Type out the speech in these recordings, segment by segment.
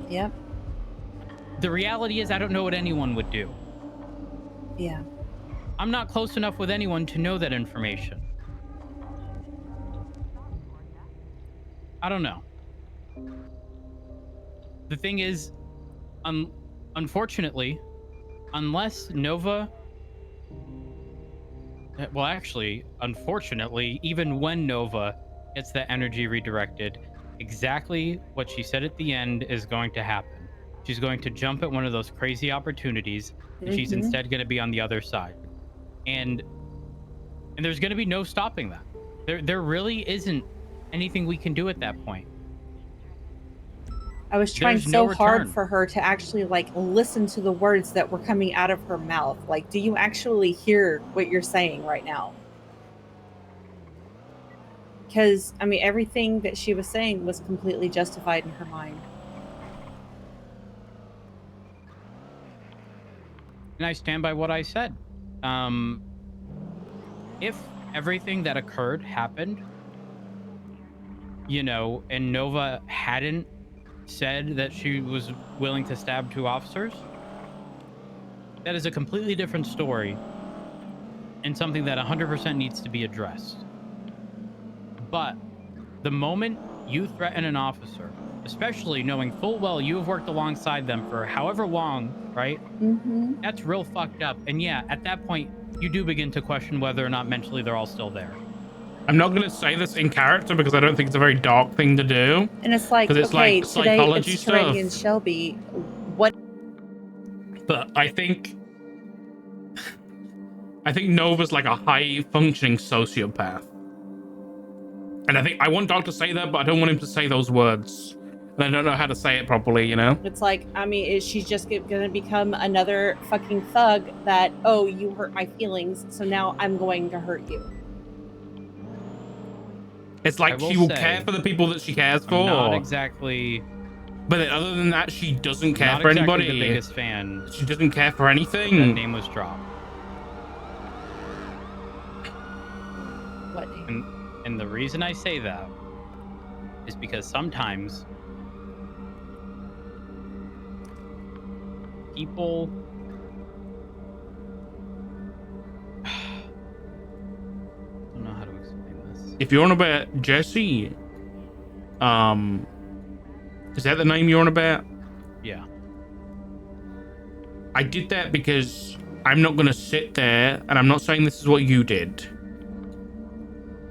Yep. The reality is I don't know what anyone would do. Yeah. I'm not close enough with anyone to know that information. I don't know. The thing is, unfortunately, unless Nova... Well, actually, unfortunately, even when Nova gets that energy redirected, exactly what she said at the end is going to happen. She's going to jump at one of those crazy opportunities, and she's Mm-hmm. instead going to be on the other side. And there's going to be no stopping that. There really isn't anything we can do at that point. I was trying There's no so hard return. for her to actually like listen to the words that were coming out of her mouth. Like, do you actually hear what you're saying right now? Because, I mean, everything that she was saying was completely justified in her mind. And I stand by what I said. If everything that occurred happened, and Nova hadn't said that she was willing to stab 2 officers, that is a completely different story and something that 100% needs to be addressed. But the moment you threaten an officer, especially knowing full well you have worked alongside them for however long, right? Mm-hmm. That's real fucked up. And yeah, at that point, you do begin to question whether or not mentally they're all still there. I'm not going to say this in character because I don't think it's a very dark thing to do. And it's like, because it's okay, like today psychology it's stuff. Serenity and Shelby. What? But I think Nova's like a high functioning sociopath. And I want Doc to say that, but I don't want him to say those words. And I don't know how to say it properly, It's like, I mean, she's just gonna become another fucking thug that, oh, you hurt my feelings, so now I'm going to hurt you. It's like she will care for the people that she cares for. Not exactly. But then other than that, she doesn't care Not for exactly anybody. the biggest fan. She doesn't care for anything. That name was dropped. What name? And the reason I say that is because sometimes people I don't know how to explain this. If you're on about Jesse, is that the name you're on about? Yeah. I did that because I'm not going to sit there, and I'm not saying this is what you did,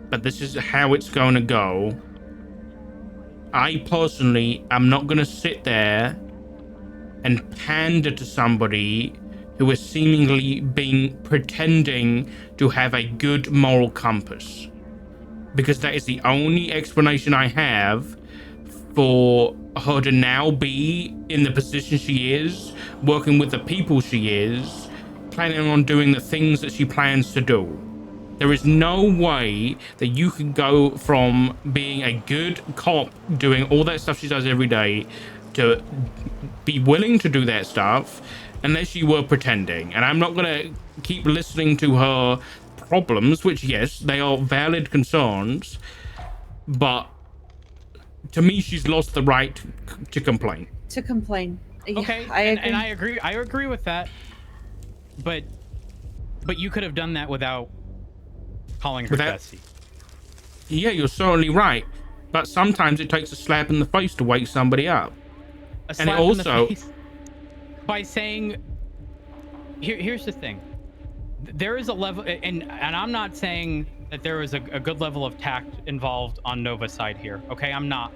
but this is how it's going to go. I personally am not going to sit there and pander to somebody who is seemingly pretending to have a good moral compass, because that is the only explanation I have for her to now be in the position she is, working with the people she is, planning on doing the things that she plans to do. There is no way that you can go from being a good cop, doing all that stuff she does every day, to be willing to do that stuff unless you were pretending. And I'm not going to keep listening to her problems, which, yes, they are valid concerns, but to me, she's lost the right to complain. To complain. Okay, yeah, I agree. And I agree with that. But you could have done that without calling her Bessie. Yeah, you're certainly right. But sometimes it takes a slap in the face to wake somebody up. And it also, by saying, here's the thing. There is a level, and I'm not saying that there is a good level of tact involved on Nova's side here. Okay, I'm not.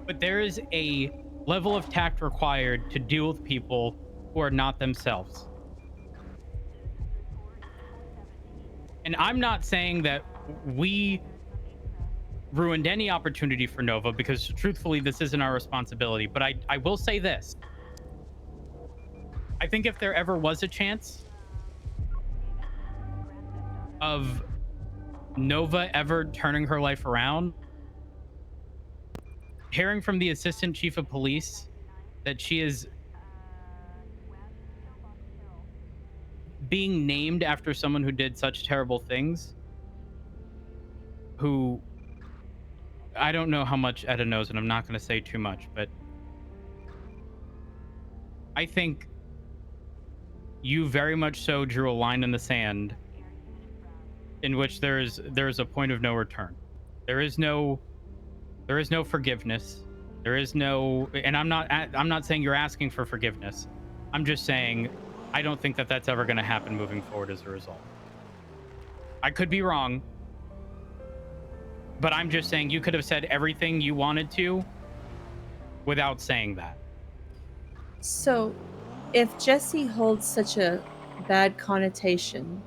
But there is a level of tact required to deal with people who are not themselves. And I'm not saying that we ruined any opportunity for Nova, because truthfully, this isn't our responsibility. But I will say this. I think if there ever was a chance of Nova ever turning her life around, hearing from the assistant chief of police that she is being named after someone who did such terrible things, who, I don't know how much Etta knows, and I'm not going to say too much, but I think you very much so drew a line in the sand in which there's a point of no return. There is no forgiveness. There is no, and I'm not saying you're asking for forgiveness. I'm just saying I don't think that that's ever going to happen moving forward as a result. I could be wrong, but I'm just saying you could have said everything you wanted to without saying that. So, if Jesse holds such a bad connotation,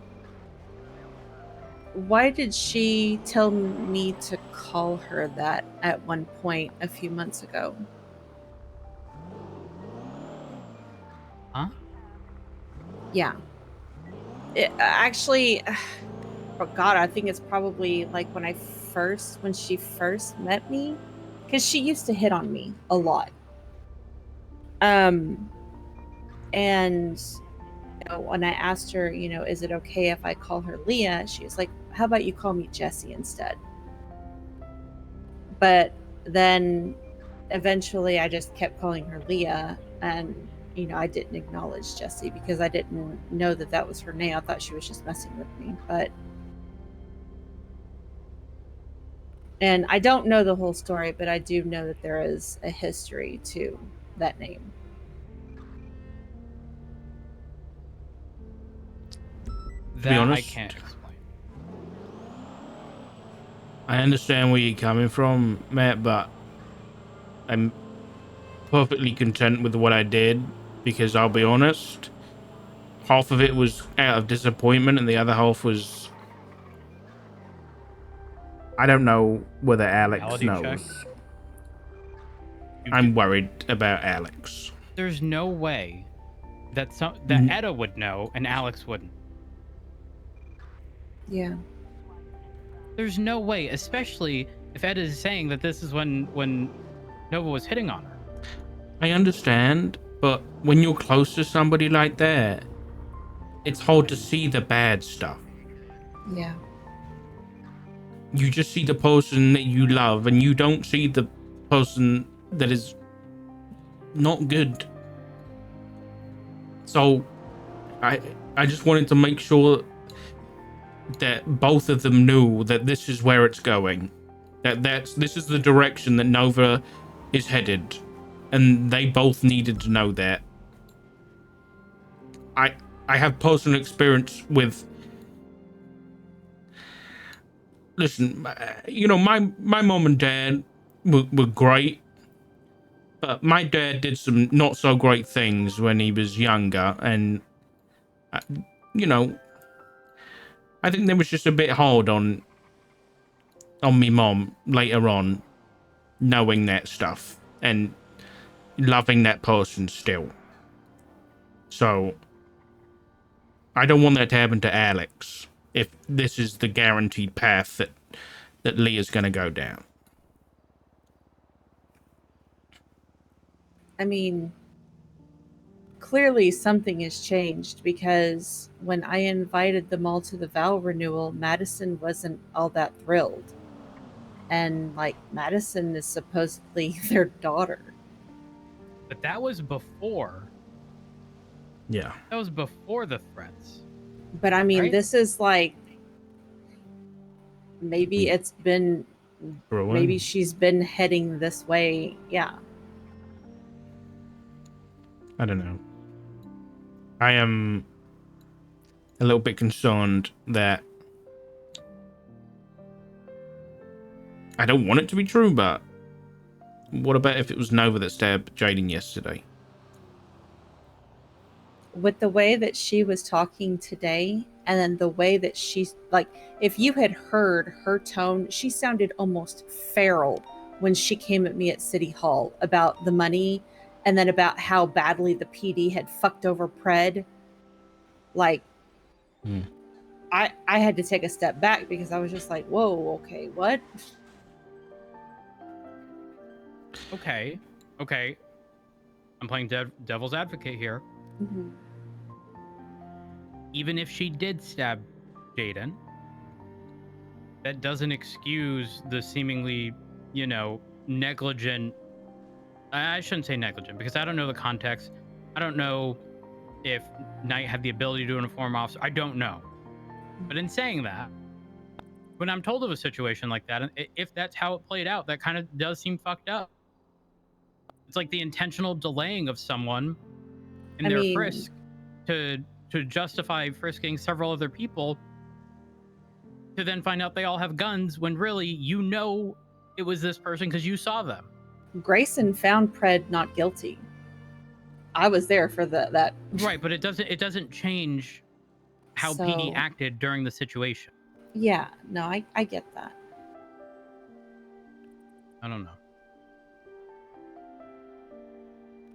why did she tell me to call her that at one point a few months ago? Huh? Yeah. It, actually, oh God, I think it's probably like when she first met me, because she used to hit on me a lot. And when I asked her, is it okay if I call her Leah? She was like, how about you call me Jessie instead? But then eventually I just kept calling her Leah, and I didn't acknowledge Jessie because I didn't know that that was her name. I thought she was just messing with me. And I don't know the whole story, but I do know that there is a history to that name. To be That I honest, can't explain. I understand where you're coming from, Matt, but I'm perfectly content with what I did because I'll be honest, half of it was out of disappointment and the other half was I don't know whether Alex Reality check. knows. I'm worried about Alex. There's no way that Etta would know and Alex wouldn't. Yeah. There's no way, especially if Etta is saying that this is when Nova was hitting on her. I understand, but when you're close to somebody like that, it's hard to see the bad stuff. Yeah. You just see the person that you love and you don't see the person that is not good. So I just wanted to make sure that both of them knew that this is where it's going. This is the direction that Nova is headed. And they both needed to know that. I have personal experience with. Listen, my mom and dad were great, but my dad did some not so great things when he was younger, and I think there was just a bit hard on me mom later on, knowing that stuff and loving that person still. So I don't want that to happen to Alex if this is the guaranteed path that Leah's going to go down. I mean, clearly something has changed because when I invited them all to the vow renewal, Madison wasn't all that thrilled. And Madison is supposedly their daughter. But that was before. Yeah. That was before the threats. But I mean, right? This is maybe it's been Brewing. maybe she's been heading this way. Yeah. I don't know. I am a little bit concerned that I don't want it to be true, but what about if it was Nova that stabbed Jaden yesterday? With the way that she was talking today, and then the way that she's if you had heard her tone, she sounded almost feral when she came at me at City Hall about the money and then about how badly the PD had fucked over Pred. I had to take a step back because I was just like, whoa, okay, what? Okay. I'm playing devil's advocate here. Mm-hmm. Even if she did stab Jaden, that doesn't excuse the seemingly, negligent. I shouldn't say negligent because I don't know the context. I don't know if Knight had the ability to inform officer. I don't know. But in saying that, when I'm told of a situation like that, if that's how it played out, that kind of does seem fucked up. It's like the intentional delaying of someone in I their mean, frisk to justify frisking several other people, to then find out they all have guns when really you know it was this person because you saw them. Grayson found Pred not guilty. I was there for that. Right, but it doesn't change how PD acted during the situation. Yeah, no, I get that. I don't know.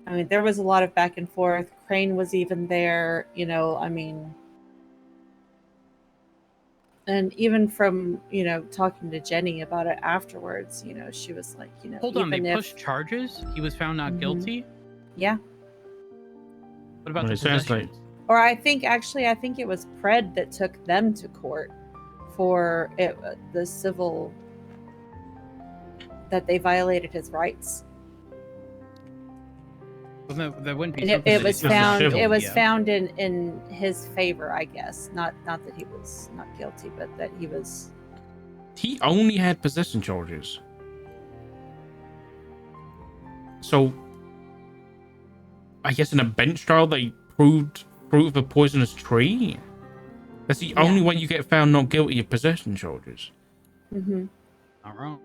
I mean, there was a lot of back and forth. Crane was even there, I mean, and even from, talking to Jenny about it afterwards, she was like, Hold on, they pushed charges? He was found not guilty? Yeah. What about the possessions? Or I think it was Pred that took them to court for the civil, that they violated his rights. Well, that wouldn't be. And it was found. It was found in his favor, I guess. Not that he was not guilty, but that he was. He only had possession charges. So, I guess in a bench trial they proved fruit of a poisonous tree. That's the only way you get found not guilty of possession charges. Mm-hmm. Not wrong.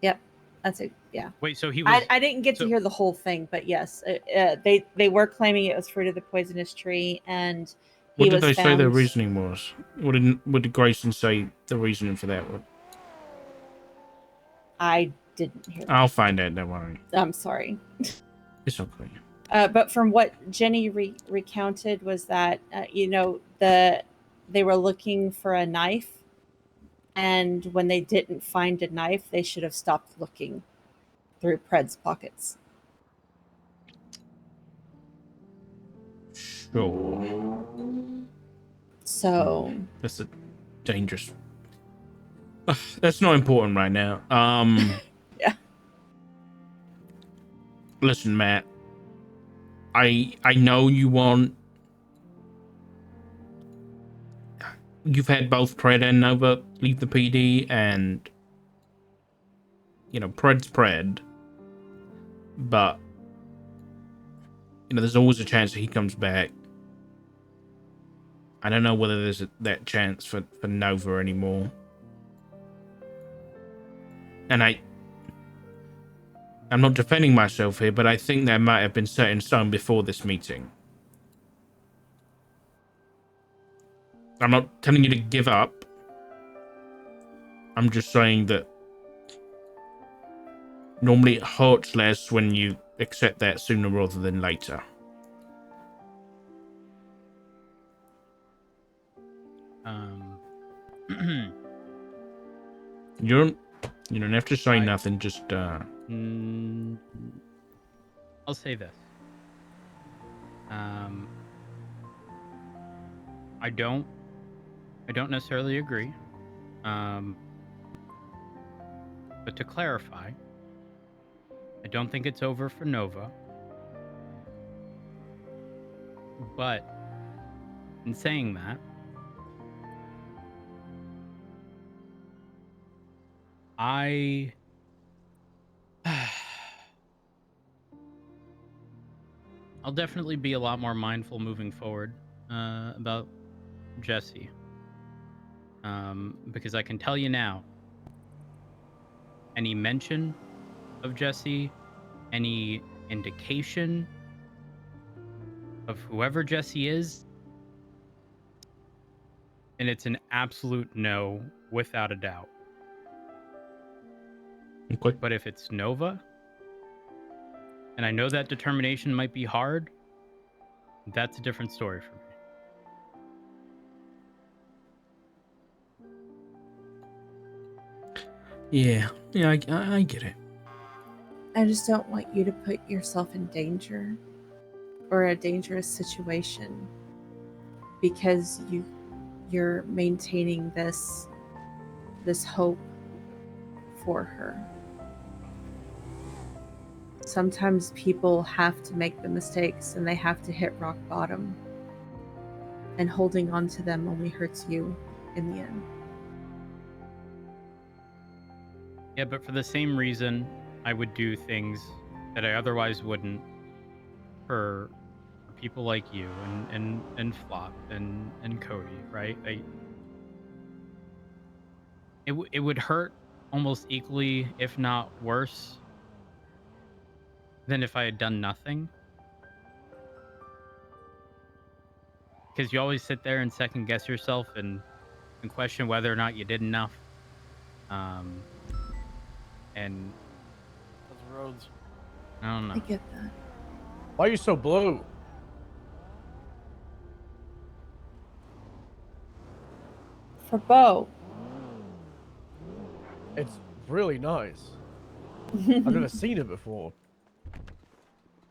Yep, that's it. Yeah. Wait, so he was. I didn't get to hear the whole thing, but yes, they were claiming it was fruit of the poisonous tree, and what did they say their reasoning was? What did Grayson say the reasoning for that was? I didn't hear that. I'll find out. Don't worry. I'm sorry. It's okay. But from what Jenny recounted was that they were looking for a knife, and when they didn't find a knife, they should have stopped looking through Pred's pockets. Sure. So that's a dangerous. That's not important right now. Yeah. Listen, Matt. I know you want. You've had both Pred and Nova leave the PD, and Pred's Pred, but there's always a chance that he comes back. I don't know whether there's that chance for Nova anymore, and I'm not defending myself here, but I think that might have been set in stone before this meeting. I'm not telling you to give up. I'm just saying that normally it hurts less when you accept that sooner rather than later. You don't have to say nothing. Just I'll say this. I don't necessarily agree. But to clarify, I don't think it's over for Nova. But in saying that, I'll definitely be a lot more mindful moving forward about Jesse. Because I can tell you now, any mention of Jesse, any indication of whoever Jesse is, and it's an absolute no without a doubt. Okay. But if it's Nova, and I know that determination might be hard, that's a different story for me. Yeah, I get it. I just don't want you to put yourself in danger or a dangerous situation because you're maintaining this hope for her. sometimes people have to make the mistakes and they have to hit rock bottom. And holding on to them only hurts you in the end. Yeah, but for the same reason, I would do things that I otherwise wouldn't for people like you and Flop and Cody, right? It would hurt almost equally, if not worse, than if I had done nothing. Because you always sit there and second guess yourself and question whether or not you did enough. And Those roads. I don't I know. get that. Why are you so blue? For Bo. It's really nice. I've never seen it before.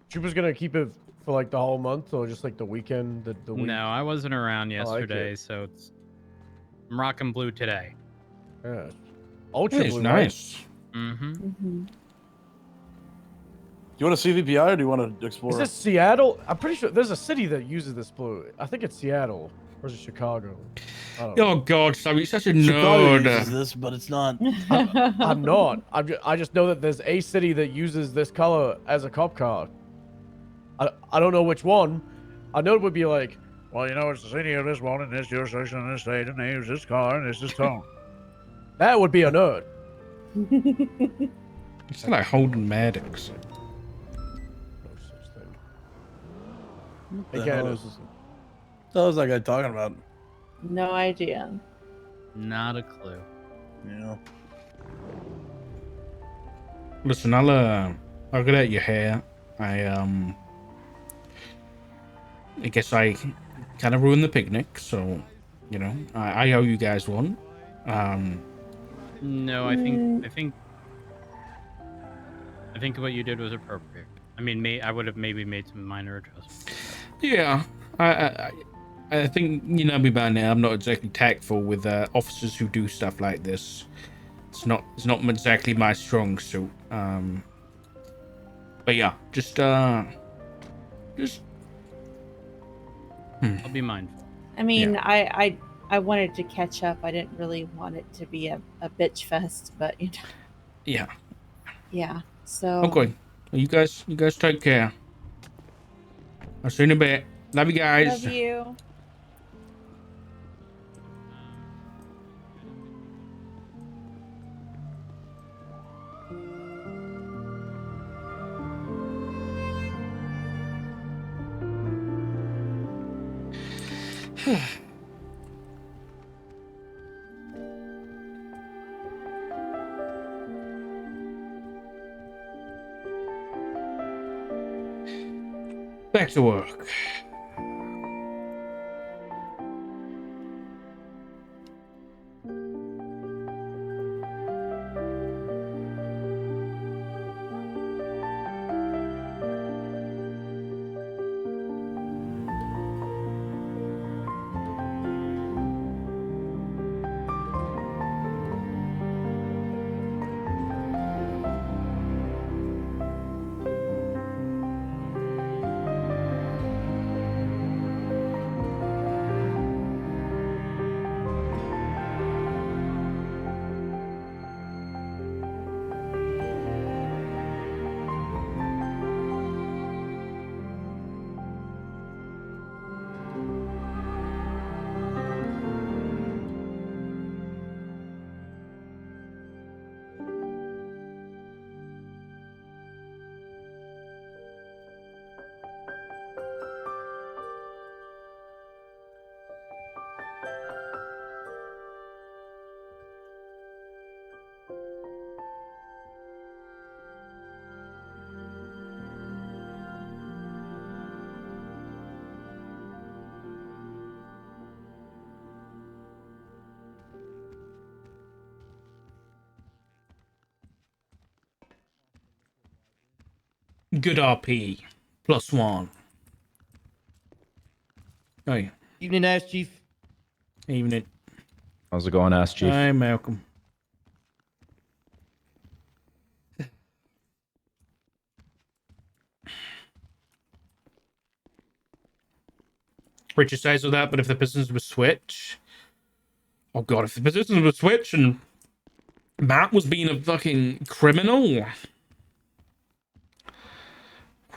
She was gonna keep it for like the whole month or just like the weekend, the week? No, I wasn't around I like yesterday, it. so I'm rocking blue today. Yeah. Ultra It's blue, right? nice. Mm-hmm. Mm-hmm. Do you want a CVPI or do you want to explore? Is this Seattle? I'm pretty sure there's a city that uses this blue. I think it's Seattle. Or is it Chicago? I don't know. Oh God, Sammy, you're such a Chicago nerd. uses this, but it's not. I'm not. I just know that there's a city that uses this color as a cop car. I don't know which one. I know it would be like, well, you know, it's the city of this one in this jurisdiction in this state, and they use this car and it's this tone. That would be a nerd. It's like Holden Maddox. No such thing. What the Again, hell is this? What the hell is that guy talking about? No idea. Not a clue. Yeah. Listen, I'll get out your hair. I guess I kind of ruined the picnic, so you know, I owe you guys one. No, I think what you did was appropriate. I mean, I would have maybe made some minor adjustments. Yeah, I think you know me by now. I'm not exactly tactful with officers who do stuff like this. It's not exactly my strong suit. But yeah, just I'll be mindful. I mean, Yeah. I wanted to catch up. I didn't really want it to be a bitch fest, but you know, yeah. yeah. So Okay, you guys take care. I'll see you in a bit. Love you guys. love you. Back to work. Good RP. +1. Hey, Evening, Ash Chief. evening. How's it going, Ass Chief? Hi, Malcolm. Richard says with that, but if the positions were switch, oh god, if the positions were switch and Matt was being a fucking criminal,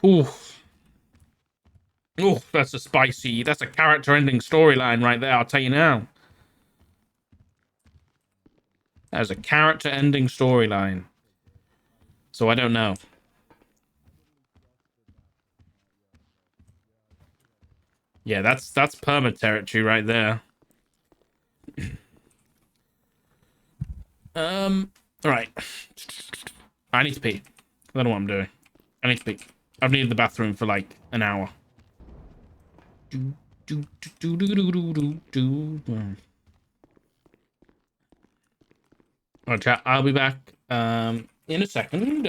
ooh, ooh, that's a character-ending storyline right there. I'll tell you now. That's a character-ending storyline. So I don't know. Yeah, that's perma territory right there. All right. I need to pee. I don't know what I'm doing. I need to pee. I've needed the bathroom for like an hour. All right, chat. I'll be back in a second.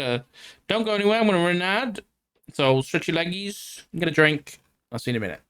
Don't go anywhere. I'm gonna run an ad. So stretch your leggies. Get a drink. I'll see you in a minute.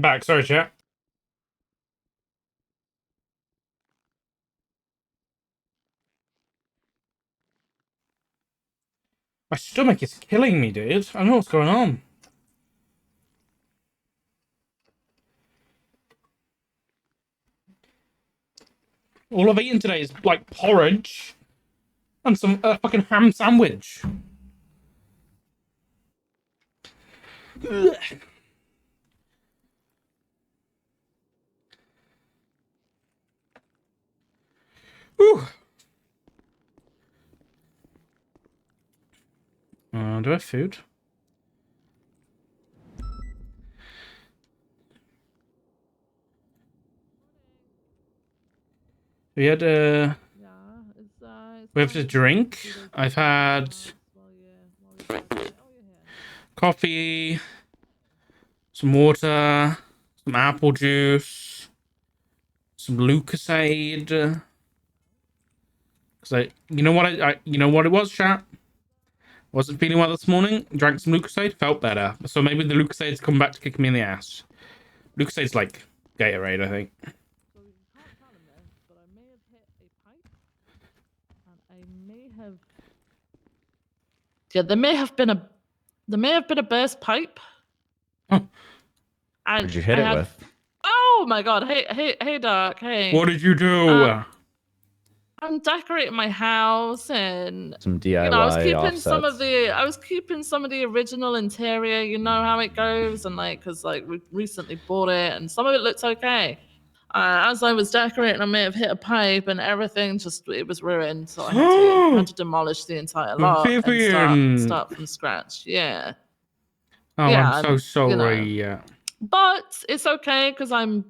Back, sorry, chat. My stomach is killing me, dude. I don't know what's going on. All I've eaten today is like porridge and some fucking ham sandwich. Ugh. Whew. Do I have food? We had we have to drink. I've had coffee, some water, some apple juice, some Lucasade. Cause you know what you know what it was, chat. Wasn't feeling well this morning. Drank some Lucasade, felt better. So maybe the Lucasade's come back to kick me in the ass. Lucasade's like Gatorade, I think. Yeah, there may have been a burst pipe. Huh. What did you hit it with? Oh my god! Hey, Doc. Hey. What did you do? I'm decorating my house and Some DIY I was keeping offsets. some of the original interior. You know how it goes, and because we recently bought it, and some of it looks okay. As I was decorating, I may have hit a pipe, and everything it was ruined. So I had to demolish the entire lot Vivian. and start from scratch. Yeah. Oh, Yeah, I'm so sorry. But it's okay because I'm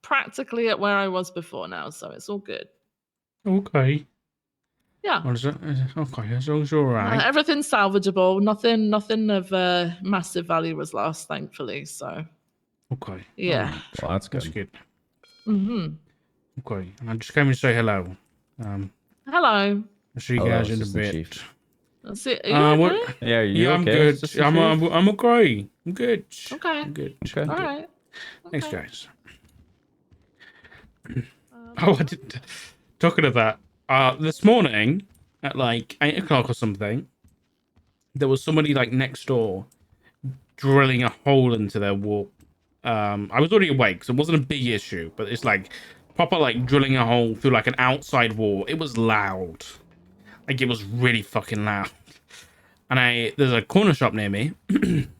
practically at where I was before now, so it's all good. Okay. Yeah. What is it? Okay, as long as you're alright. Everything's salvageable. Nothing of massive value was lost, thankfully. So. Okay. Yeah. Right. Well, that's good. That's good. Mhm. Okay. I just came to say hello. Hello. I'll see you Hello, guys in a Assistant bit. Chief. That's it. Are you okay? Yeah, are you Yeah, I'm okay? good. Assistant I'm Chief? okay. I'm good. Okay. I'm good. Okay. All right. Thanks, Okay. guys. Oh, I did. Talking of that, this morning at like 8 o'clock or something, there was somebody like next door drilling a hole into their wall. I was already awake, so it wasn't a big issue, but it's like proper like drilling a hole through like an outside wall. It was loud. Like it was really fucking loud. And there's a corner shop near me,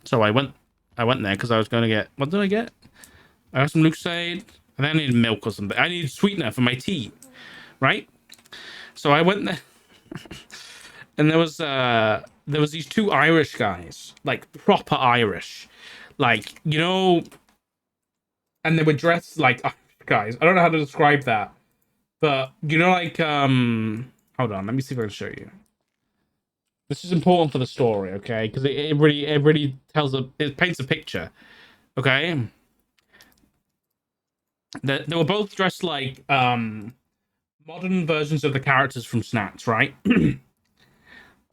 so I went there because I was going to get, what did I get? I got some Lucasade, and then I needed milk or something. I needed sweetener for my tea, right? So I went there, and there was these two Irish guys, like proper Irish, like and they were dressed like Irish guys. I don't know how to describe that, but like hold on, let me see if I can show you. This is important for the story, okay? Because it really it paints a picture, okay? They were both dressed like modern versions of the characters from Snatch, right?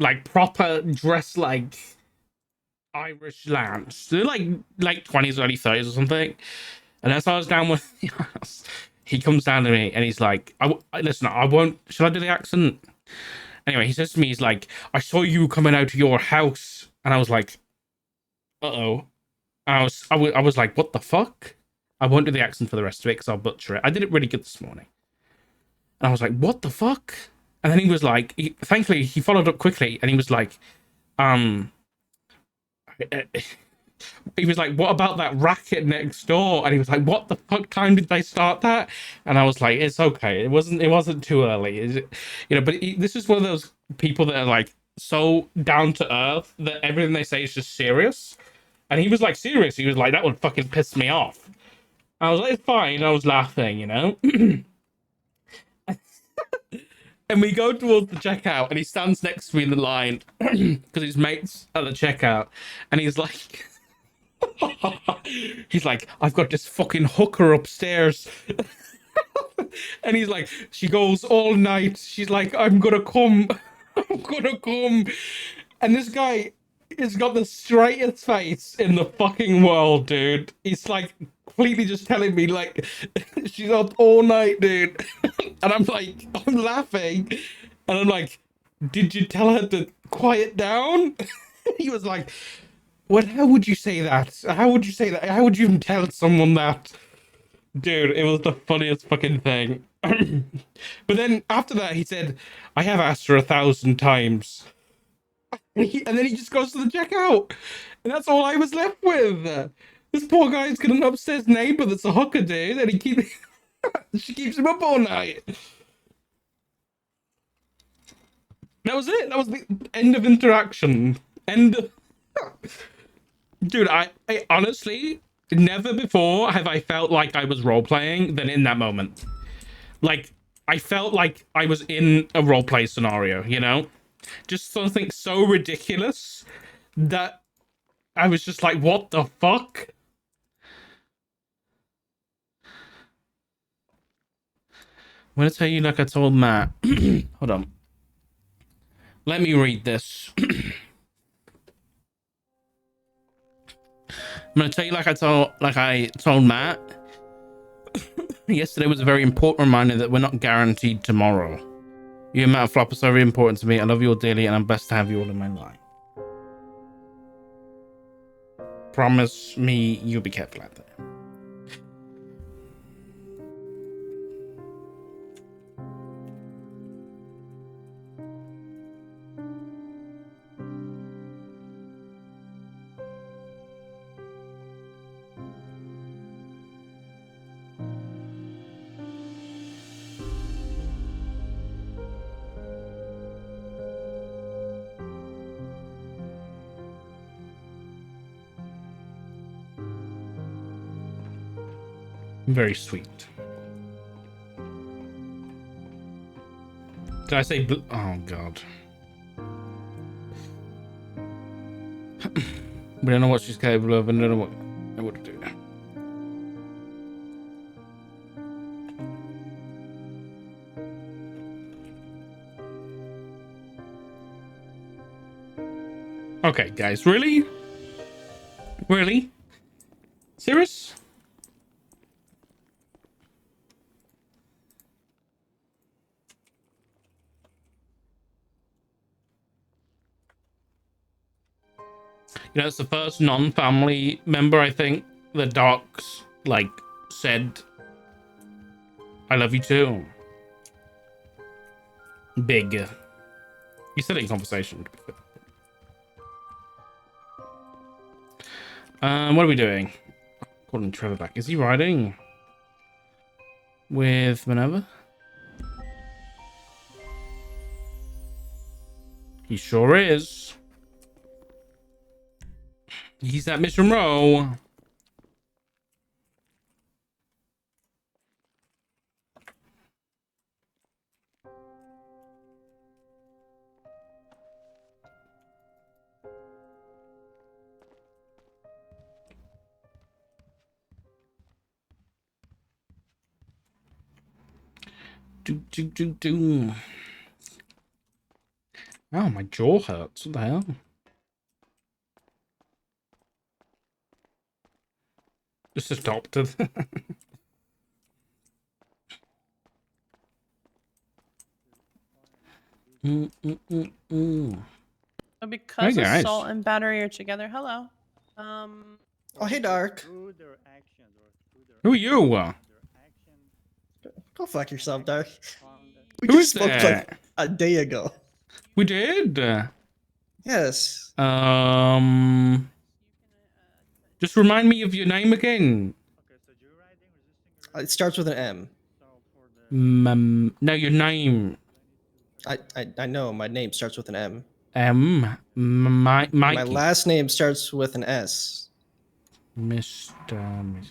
Like proper dressed like Irish lads. They're like 20s, early 30s or something. And as I was down with he comes down to me and he's like, listen, I won't. Should I do the accent? Anyway, he says to me, he's like, I saw you coming out of your house. And I was like, uh-oh. I was like, what the fuck? I won't do the accent for the rest of it because I'll butcher it. I did it really good this morning. And I was like, what the fuck? And then he was like, thankfully, he followed up quickly. And he was like, he was like, what about that racket next door? And he was like, what the fuck time did they start that? And I was like, it's okay. It wasn't too early. Is it? But this is one of those people that are like so down to earth that everything they say is just serious. And he was like serious. He was like, that would fucking piss me off. I was like, it's fine. I was laughing, And we go towards the checkout, and he stands next to me in the line because his mate's at the checkout, and he's like, I've got this fucking hooker upstairs. And he's like, she goes all night. She's like, I'm gonna come. I'm gonna come. And this guy has got the straightest face in the fucking world, dude. He's like completely just telling me like she's up all night, dude. And I'm laughing, and I'm like, did you tell her to quiet down? He was like, what? How would you say that? How would you say that? How would you even tell someone that? Dude, it was the funniest fucking thing. But then after that, he said, I have asked her 1,000 times. And then he just goes to the checkout. And that's all I was left with. This poor guy's got an upstairs neighbor that's a hooker, dude. And she keeps him up all night. That was it. That was the end of interaction. Dude, I honestly, never before have I felt like I was role-playing than in that moment. Like, I felt like I was in a roleplay scenario, you know? Just something so ridiculous that I was just like, what the fuck? I'm gonna tell you like I told Matt. Hold on. Let me read this. I'm gonna tell you like I told Matt. Yesterday was a very important reminder that we're not guaranteed tomorrow. You and Matt Flop are so very important to me. I love you all dearly, and I'm blessed to have you all in my life. Promise me you'll be careful out there. Very sweet. Did I say oh god. We don't know what she's capable of and don't know what to do. Okay, guys, really? Really? Serious? You know, it's the first non-family member, I think, the docs, like, said, I love you too. Big. You said it in conversation. What are we doing? Calling Trevor back. Is he riding with Minerva? He sure is. He's at Mission Row. Do. Oh, my jaw hurts. What the hell? Just adopted. Because Hey, guys. assault and battery are together. Hello. Oh, hey, Dark. Who are you? Go fuck yourself, Dark. We Who just is spoke that? like a day ago. We did. Yes. Just remind me of your name again. It starts with an M. No, your name. I know my name starts with an M. Mikey. My last name starts with an S. Mr.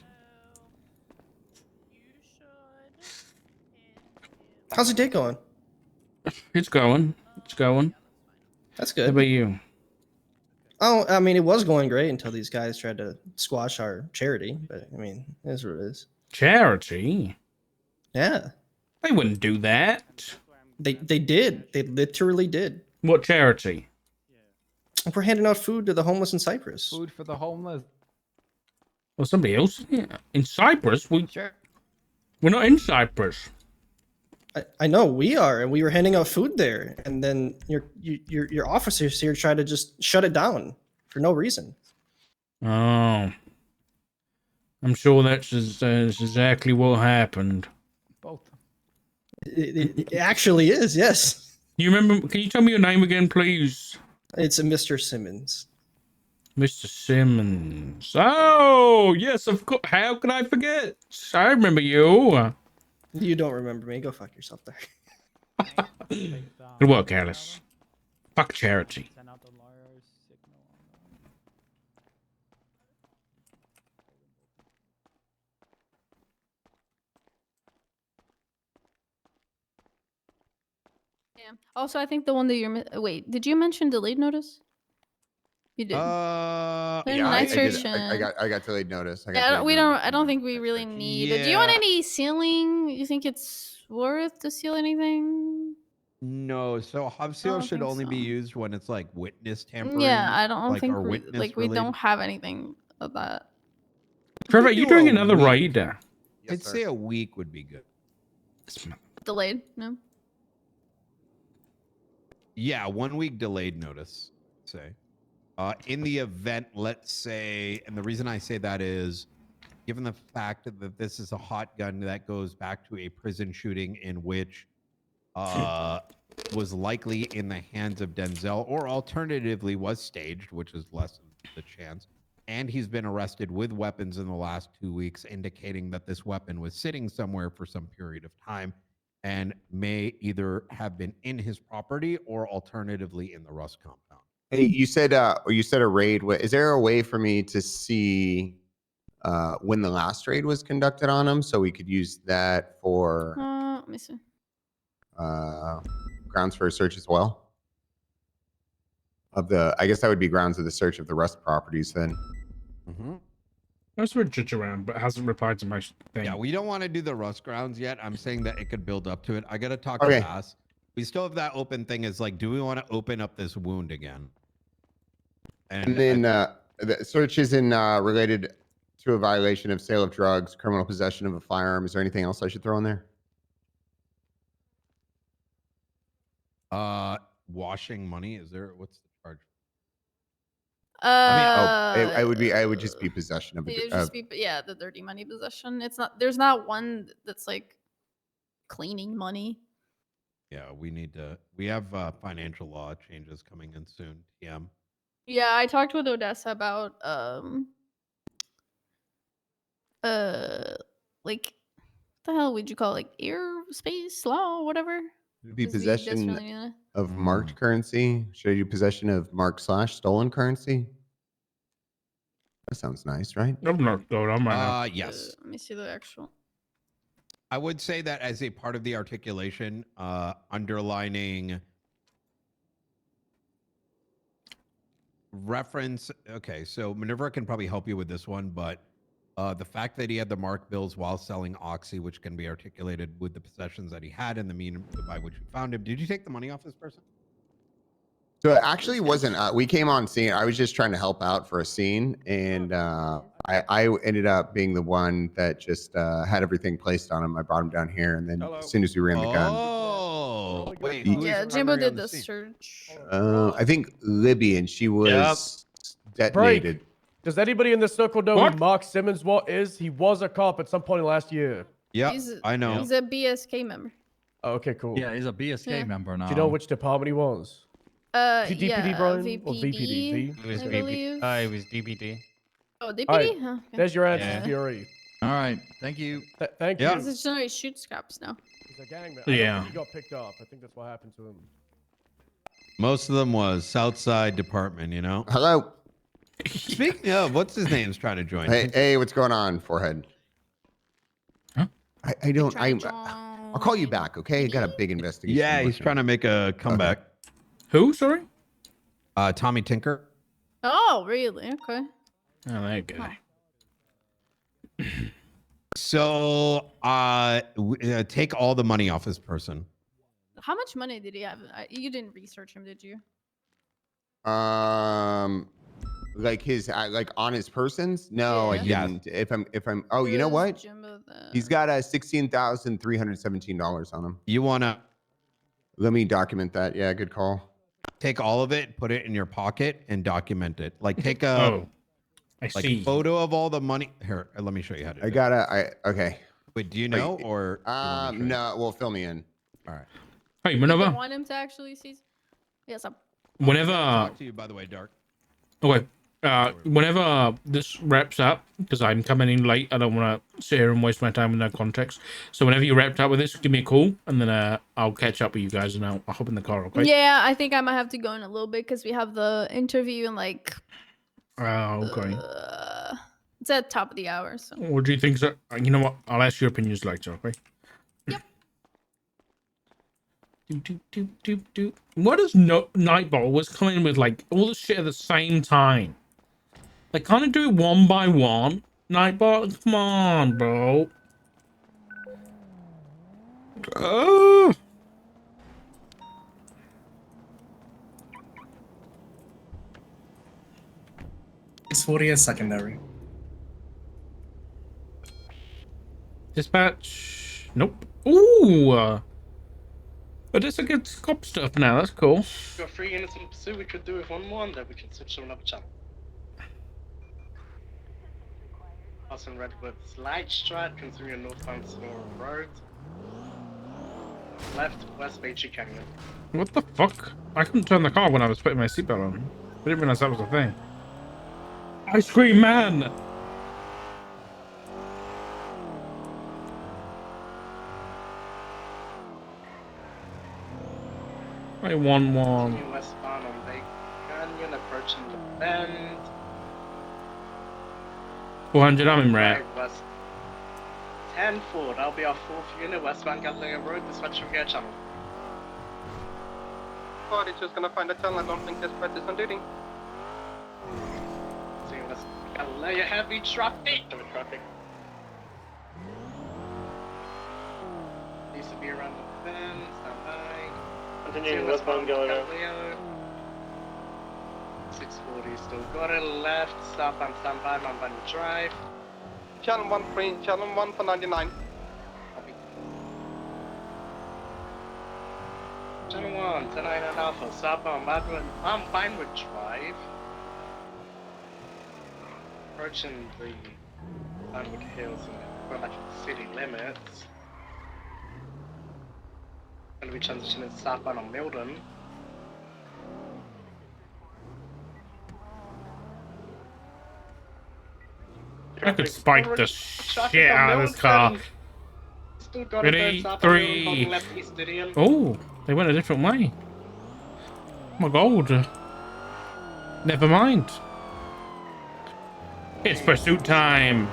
How's the day going? It's going. It's going. That's How good. about you? Oh, I mean, it was going great until these guys tried to squash our charity. But I mean, it is what it is. Charity? Yeah, They wouldn't do that. they did. They literally did. What charity? We're handing out food to the homeless in Cyprus. Food for the homeless. Or somebody else in Cyprus? Sure. We're not in Cyprus. I know we are, and we were handing out food there, and then your officers here tried to just shut it down for no reason. Oh, I'm sure that's exactly what happened. Both. It actually is, yes. You remember? Can you tell me your name again, please? It's a Mr. Simmons. Mr. Simmons. Oh, yes, of course. How could I forget? I remember you. You don't remember me? Go fuck yourself there. Good work, Alice. Fuck charity. Yeah. Also, I think the one that you're wait, did you mention delayed notice? You did. Yeah, Put in I nice did. search, I got delayed notice. Yeah, I don't think we really need. Do you want any sealing? You think it's worth to seal anything? No, so hub seal should only be used when it's like witness tampering. Yeah, I don't like, think or we witness we related. don't have anything of that. Trevor, are you doing another raid? Yes, I'd say a week would be good. Delayed? No. Yeah, 1 week delayed notice. Say, in the event, let's say, and the reason I say that is, given the fact that this is a hot gun that goes back to a prison shooting in which was likely in the hands of Denzel, or alternatively was staged, which is less of the chance. And he's been arrested with weapons in the last 2 weeks, indicating that this weapon was sitting somewhere for some period of time and may either have been in his property or alternatively in the Rust compound. Hey, you said a raid. Is there a way for me to see when the last raid was conducted on him, so we could use that for Let me see. grounds for a search as well? I guess that would be grounds of the search of the Rust properties then. That's what judge around, but hasn't replied to my thing. Yeah, we don't want to do the Rust grounds yet. I'm saying that it could build up to it. I got to talk to Bass. We still have that open thing. Is like, do we want to open up this wound again? And then the search isn't related to a violation of sale of drugs, criminal possession of a firearm. Is there anything else I should throw in there? Washing money. Is there? What's the charge? I would just be possession of It would it. just be, yeah, the dirty money possession. It's not. There's not one that's like cleaning money. Yeah, we need to. We have financial law changes coming in soon. TM. Yeah, I talked with Odessa about like what the hell would you call it? Like airspace law, whatever. Would be possession of marked currency. Should I do possession of marked / stolen currency? That sounds nice, right? I'm not going on my yes. Let me see the actual. I would say that as a part of the articulation, underlining reference. Okay, so Minerva can probably help you with this one, but the fact that he had the marked bills while selling Oxy, which can be articulated with the possessions that he had and the mean by which we found him. Did you take the money off this person? So it actually wasn't. We came on scene. I was just trying to help out for a scene, and I ended up being the one that just had everything placed on him. I brought him down here, and then as soon as we ran the gun, wait, yeah, Jimbo did the search. I think Libby, and she was detonated. Break. Does anybody in this circle know who Mark Simmons is? He was a cop at some point last year. Yeah, I know. He's a BSK member. Oh, okay, cool. Yeah, he's a BSK member now. Do you know which department he was? Is he DPD, yeah, Brian? VPD, Or VPD? He was I believe. He was DPD. Oh, DPD? All right, Huh, okay. there's your answer, Yeah. Fury. All right, thank you. Thank Yeah. you. This is generally shoot scraps now. He's a gangman. I don't Yeah. think he got picked up. I think that's what happened to him. Most of them was Southside Department, you know. Hello. Speaking of, what's his name's trying to join? Hey, what's going on, Forehead? Huh? I don't. I'll call you back, okay? I got a big investigation. Yeah, he's trying to make a comeback. Who? Sorry. Tommy Tinker. Oh, really? Okay. Oh, that guy. So, take all the money off this person. How much money did he have? You didn't research him, did you? Like his like on his persons? No, I Yeah. didn't. If I'm oh, you know what? He's got $16,317 on him. You wanna Let me document that. Yeah, good call. take all of it, put it in your pocket, and document it. Like take a Oh, I like see. photo of all the money. Here, let me show you how to. Okay. Wait, do you know or? No. Well, fill me in. All right. Hey, You whenever, don't want him to actually see. Yes, I'm. whenever. Talk to you, by the way, Dark. Okay. Whenever this wraps up, because I'm coming in late, I don't want to sit here and waste my time with no context. So whenever you're wrapped up with this, give me a call, and then I'll catch up with you guys, and I'll hop in the car. Okay? Yeah, I think I might have to go in a little bit because we have the interview and like. Okay. It's at top of the hour, so. What do you think? So, you know what? I'll ask your opinions later. Okay. Yep. What is Nightball always coming with like all this shit at the same time? Like, can't it do it one by one? Nightball, come on, bro. Oh. It's 40 as secondary. Dispatch. Nope. Ooh. But it's a good cop stuff now. That's cool. Got 3 units in pursuit. We could do with one more, and then we can switch to another channel. Passing Redwood's Light Strat, continuing northbound Sonora Road. Left, West Beachy Canyon. What the fuck? I couldn't turn the car when I was putting my seatbelt on. I didn't realize that was a thing. Ice cream man! I want one. Continue westbound on Lake Canyon, approaching the bend. 400, I'm in red. Right, west 10 Ford, I'll be our 4th unit, westbound Gatlinga Road, dispatch from Gear Channel. Body just gonna find a channel, I don't think dispatch is on duty. See, let's Gatlinga heavy traffic. Traffic. Needs to be around the bend, stand by. Continuing westbound Galileo. 640, still got it, left, stop and stand by, Mambani Drive. Channel 1 free, channel 1 for 99. Copy. Channel 1, 10 and Alpha, southbound I'm fine with Drive. Approaching the Vinewood Hills and going back to the city limits. Going to be transitioning southbound on Milton. I could spike the shit out of this car. Ready? 3. Oh, they went a different way. Oh my god. Never mind. It's pursuit time.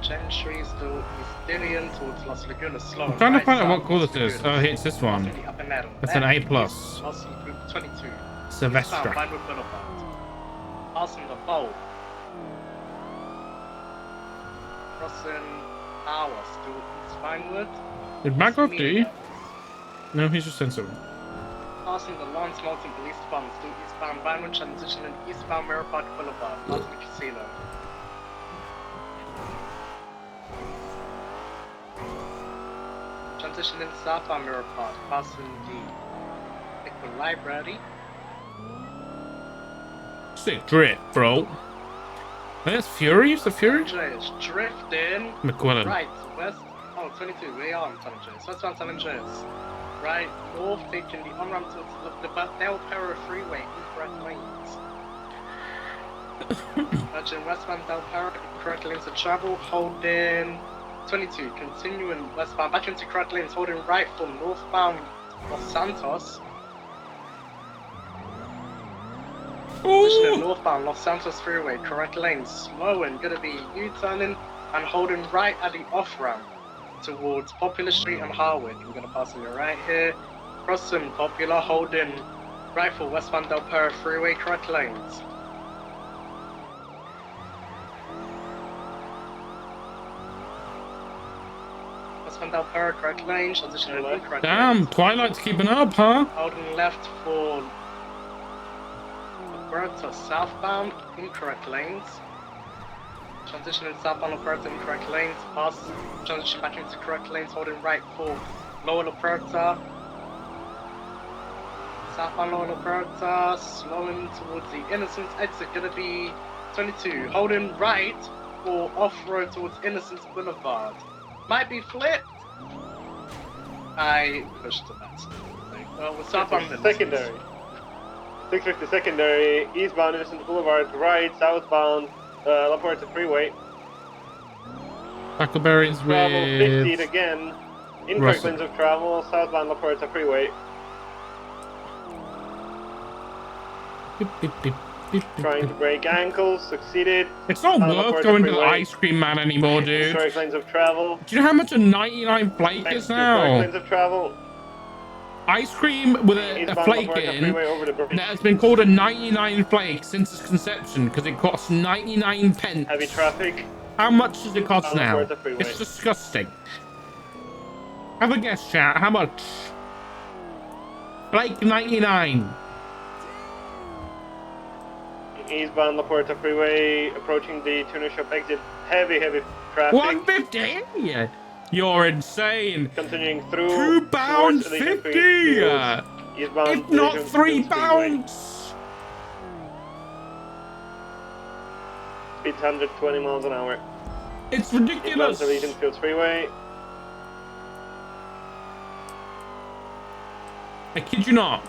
Gentry, still Eastinian towards Las Lagunas, slow. I'm trying to find out what call this is. Oh, it's this one. That's an A+. Group 22. Sylvester. Vinewood Boulevard. Passing the bowl. Crossing Hour, still East Vinewood. Did Mac off do? No, he's just sent something. Passing the Lawrence Mountain Police Department, still eastbound Vinewood, transitioning eastbound Mirror Park Boulevard, passing the casino. Transitioning southbound Mirror Park, passing the Liquid Library. Sick drift, bro. That's Fury? Is the Fury? Andreas, drifting. McQuillan. Right, west. Oh, 22, we are on San Andreas. Westbound San Andreas. Right, north, taking the on-ramp towards the Del Perro Freeway, incorrect lanes. Merging westbound Del Perro, incorrect lanes of travel, holding 22, continuing westbound, back into correct lanes, holding right for northbound Los Santos. Positioning northbound Los Santos Freeway, correct lane, slowing, gonna be U-turning and holding right at the off-ramp towards Popular Street and Harwood. We're gonna pass on your right here, crossing Popular, holding right for westbound Del Perro Freeway, correct lanes. Osman Del Perro, correct lane, transition in incorrect Damn, lanes. Twilight's keeping up, huh? Holding left for Alberta southbound, incorrect lanes. Transitioning southbound Alberta, incorrect lanes. Pass, transition back into correct lanes, holding right for Lower Alberta. Southbound Lower Alberta, slowing towards the Innocence exit, gonna be 22. Holding right for off-road towards Innocence Boulevard. Might be flipped. I pushed the max. Well, we're southbound Innocence. Secondary. 650 secondary, eastbound Innocence Boulevard, right, southbound, La Puerta Freeway. Tackleberry's Travel 50 with again. Incorrect Russell. lanes of travel, southbound La Puerta Freeway. Trying to break ankles, succeeded. It's not La worth Puerta going to the Freeway. ice cream man anymore, dude. Incorrect lanes of travel. Do you know how much a 99 flake Next is to correct now? lanes of travel. Ice cream with a Eastbound La flake Puerta in Freeway over the bridge. that has been called a 99 flake since its conception because it costs 99 pence. Heavy traffic. How much does it cost On La now? Puerta Freeway. It's disgusting. Have a guess, chat. How much? Flake 99. Eastbound La Puerta Freeway, approaching the tuner shop exit. Heavy traffic. 150. You're insane. Continuing through. £2.50. Eastbound If not Elysian £3. Fields Speed's 120 miles an hour. It's ridiculous. Eastbound Elysian Fields Freeway. I kid you not.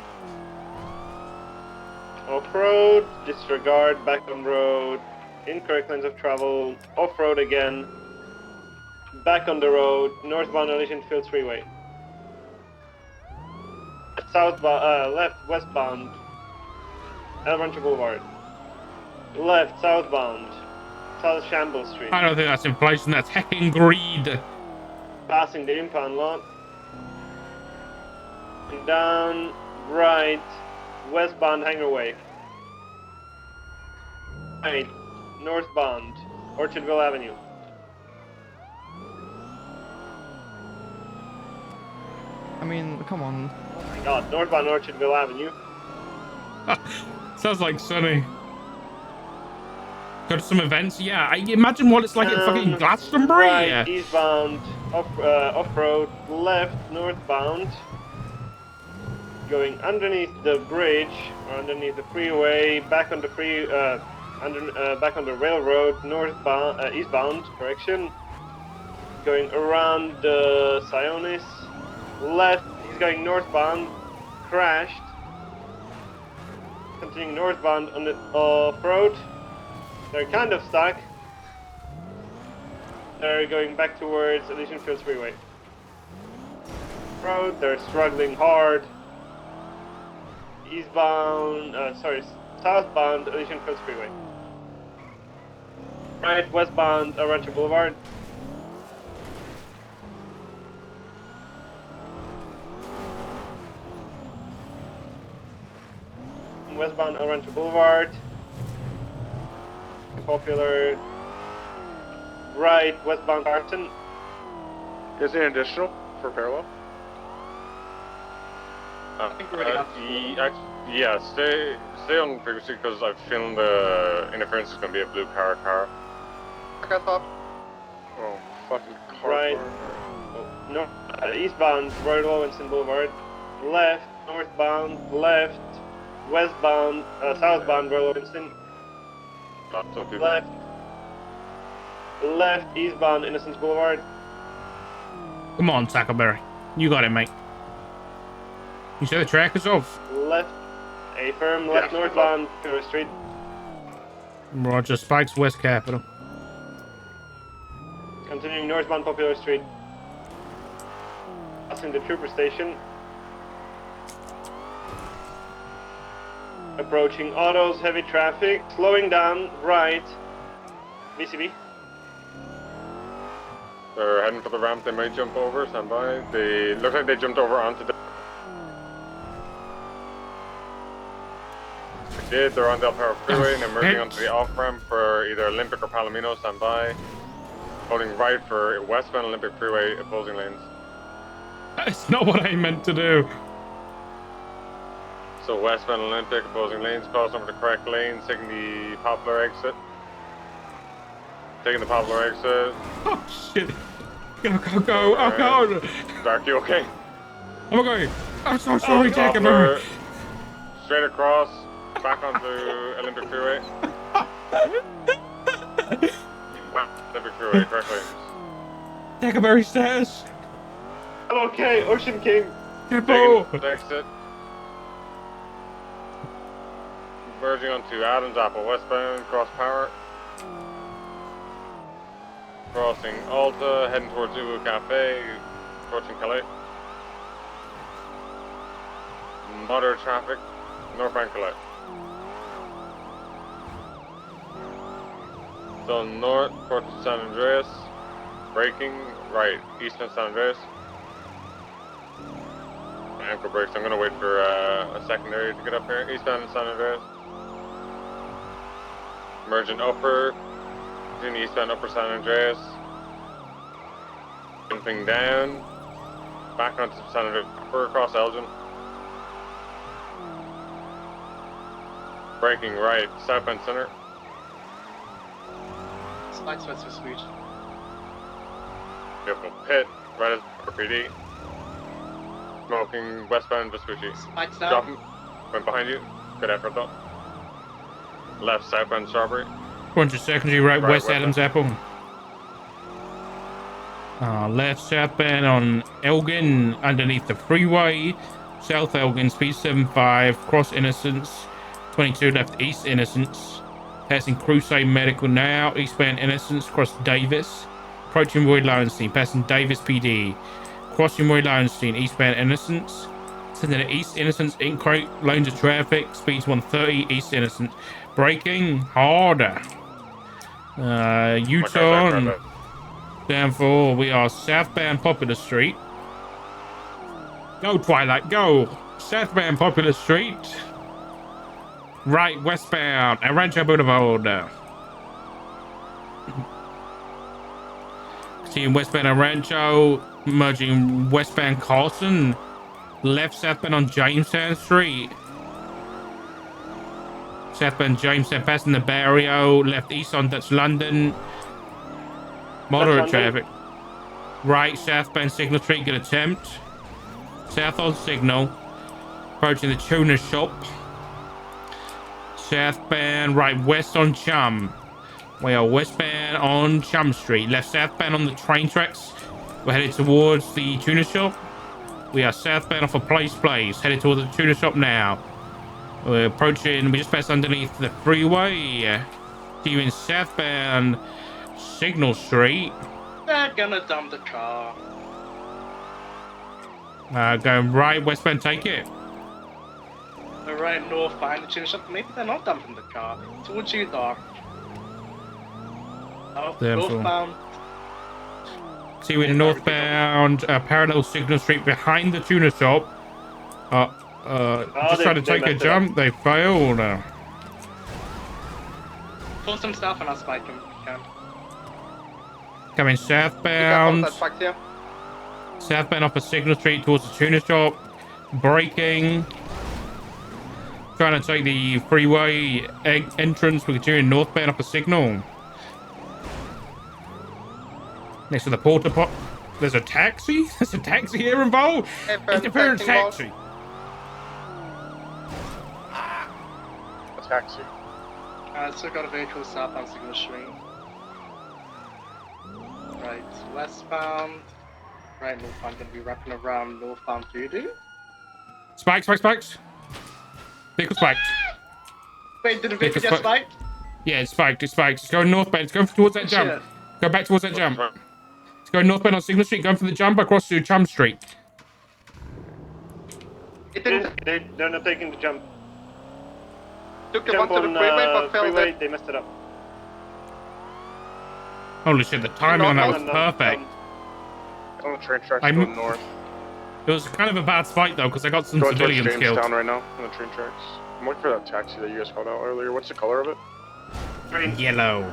Off-road, disregard, back on road, incorrect lanes of travel, off-road again, back on the road, northbound Elysian Fields Freeway. Southbound, left, westbound, El Rancho Boulevard. Left, southbound, South Shambles Street. I don't think that's inflation, that's hecking greed. Passing the impound lot. And down, right, westbound Hangar Way. Right, northbound, Orchardville Avenue. I mean, come on. Oh my god, northbound Orchardville Avenue. Sounds like Sunny. Go to some events? Yeah, I imagine what it's like at fucking Glastonbury. Right, eastbound, off-road, left, northbound. Going underneath the bridge, or underneath the freeway, back on the back on the railroad, northbound, eastbound, correction. Going around the Sionis, left, he's going northbound, crashed. Continuing northbound on the off-road. They're kind of stuck. They're going back towards Elysian Fields Freeway. Road, they're struggling hard. Eastbound, southbound Elysian Fields Freeway. Right, westbound El Rancho Boulevard. Westbound El Rancho Boulevard. Popular. Right, westbound Carson. Is there an additional for parallel? Yeah, stay on previously because I've feeling the interference is going to be a blue car. I thought. Oh, fucking car. Right. Oh, no, eastbound Royal Winston Boulevard. Left, northbound, left, westbound, southbound Royal Winston. Left, eastbound Innocence Boulevard. Come on, Tackleberry. You got it, mate. You say the track is off. Left, a firm left, northbound Pure Street. Roger, Spikes West Capitol. Continuing northbound Popular Street. Passing the Trooper Station. Approaching autos, heavy traffic, slowing down, right. VCB. They're heading for the ramp, they might jump over, stand by. They look like they jumped over onto the... They did, they're on the Del Perro Freeway and they're merging onto the off-ramp for either Olympic or Palomino, stand by. Holding right for westbound Olympic Freeway opposing lanes. That's not what I meant to do. So westbound Olympic opposing lanes, cross over the correct lanes, taking the Poplar exit. Taking the Poplar exit. Oh shit. Go, go, go. Oh god. Dark, you okay? Oh my god. I'm so sorry, Jacob. Poplar, straight across, back onto Olympic Freeway. Olympic Freeway, correct lanes. Jacoberry stairs. I'm okay, Ocean King. Careful. Exit. Merging onto Adams Apple westbound, cross power. Crossing Alta, heading towards Ubu Cafe, approaching Calais. Moderate traffic, northbound Calais. So north, towards San Andreas, braking right, eastern San Andreas. Ankle brakes, I'm gonna wait for a secondary to get up here, eastbound San Andreas. Merging upper, between eastbound upper San Andreas. Jumping down, back onto San Andreas, upper across Elgin. Braking right, southbound center. Spikes west for Switch. Vehicle pit, right at PD. Smoking westbound Vespucci. Spikes down. Dropping, went behind you. Good effort though. Left southbound Strawberry. Going to secondary right, Right, West west Adams Apple. Left southbound on Elgin, underneath the freeway. South Elgin, speed 75, cross Innocence. 22 left east Innocence. Passing Crusade Medical now. Eastbound Innocence, cross Davis. Approaching Roy Lowenstein, passing Davis PD. Crossing Roy Lowenstein, eastbound Innocence. Sending it east Innocence, increase lanes of traffic. Speeds 130, east Innocence. Braking harder. U-turn. Down for we are southbound Popular Street. Go Twilight, go. Southbound Popular Street. Right, westbound, Rancho Boulevard. Seeing westbound Rancho, merging westbound Carlson. Left southbound on Jamestown Street. Southbound Jamestown, passing the Barrio. Left east on Dutch London. Moderate traffic. Right, southbound Signal Street, good attempt. South on Signal. Approaching the tuna shop. Southbound, right, west on Chum. We are westbound on Chum Street. Left southbound on the train tracks. We're headed towards the tuna shop. We are southbound off of Place, headed towards the tuna shop now. We're approaching, we just passed underneath the freeway. Continuing southbound Signal Street. They're gonna dump the car. Going right, westbound, take it. They're right north behind the tuna shop. Maybe they're not dumping the car. Towards you, Dark. Oh, northbound. See, we're northbound, parallel Signal Street behind the tuna shop. Just trying to take a jump, they failed. Force them south and I'll spike them if you can. Coming southbound. Southbound off of Signal Street towards the tuna shop. Braking. Trying to take the freeway entrance. We're continuing northbound off of Signal. Next to the porta pot. There's a taxi? There's a taxi here involved? Interference taxi. A taxi. So got a vehicle southbound Signal Street. Right, westbound. Right, northbound gonna be wrapping around northbound Voodoo. Spikes. Vehicle spiked. Wait, did the vehicle get spiked? Yeah, it's spiked. It's going northbound. It's going towards that jump. Shit. Go back towards that jump. It's going northbound on Signal Street. Going for the jump across to Chum Street. They're not taking the jump. Took him onto the freeway, but failed it. They messed it up. Holy shit, the timing on that was perfect. On the train tracks going north. It was kind of a bad spike though, because I got some Going towards civilians killed. Jamestown right now on the train tracks. I'm looking for that taxi that you guys called out earlier. What's the color of it? Yellow.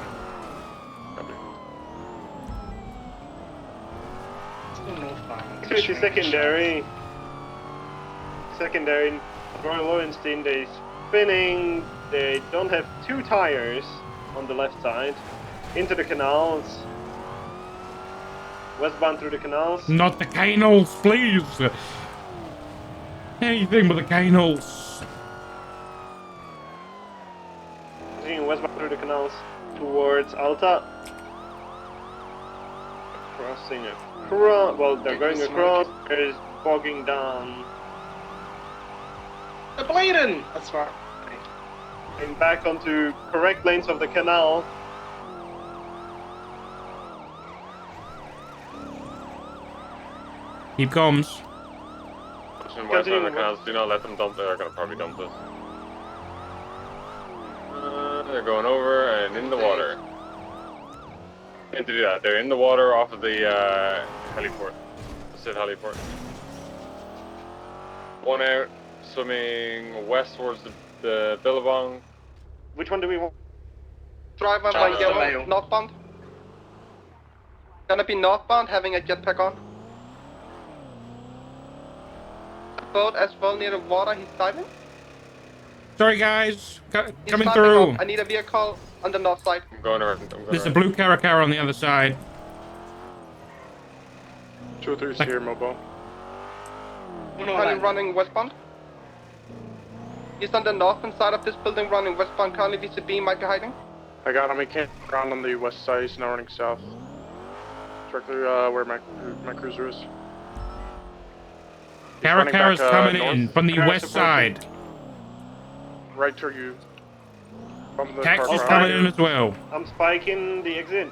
westbound. secondary. Secondary. Royal Lowenstein, they're spinning. They don't have two tires on the left side. Into the canals. Westbound through the canals. Not the canals, please. Anything but the canals. Continuing westbound through the canals towards Alta. Crossing across. Well, they're going across. There's bogging down. The bleeding! That's right. And back onto correct lanes of the canal. Keep comms. Pushing west on the canals. Do not let them dump. They're gonna probably dump this. They're going over and in the water. And to do that, they're in the water off of the heliport, the Sid heliport. One out, swimming west towards the Billabong. Which one do we want? Driver by yellow, northbound. Gonna be northbound, having a jetpack on. Boat as well near the water, he's diving. Sorry, guys. He's Coming diving through. up. I need a vehicle on the north side. I'm going around. There's a blue Caracara on the other side. 2-3's here, mobile. Currently running westbound. He's on the northern side of this building, running westbound. Currently, VCB might be hiding. I got him. He came around on the west side. He's now running south. Directly where my cruiser is. Caracara's coming north. in from the Cara's west side. Right to you. From the Taxi's car coming in as well. I'm spiking the exit.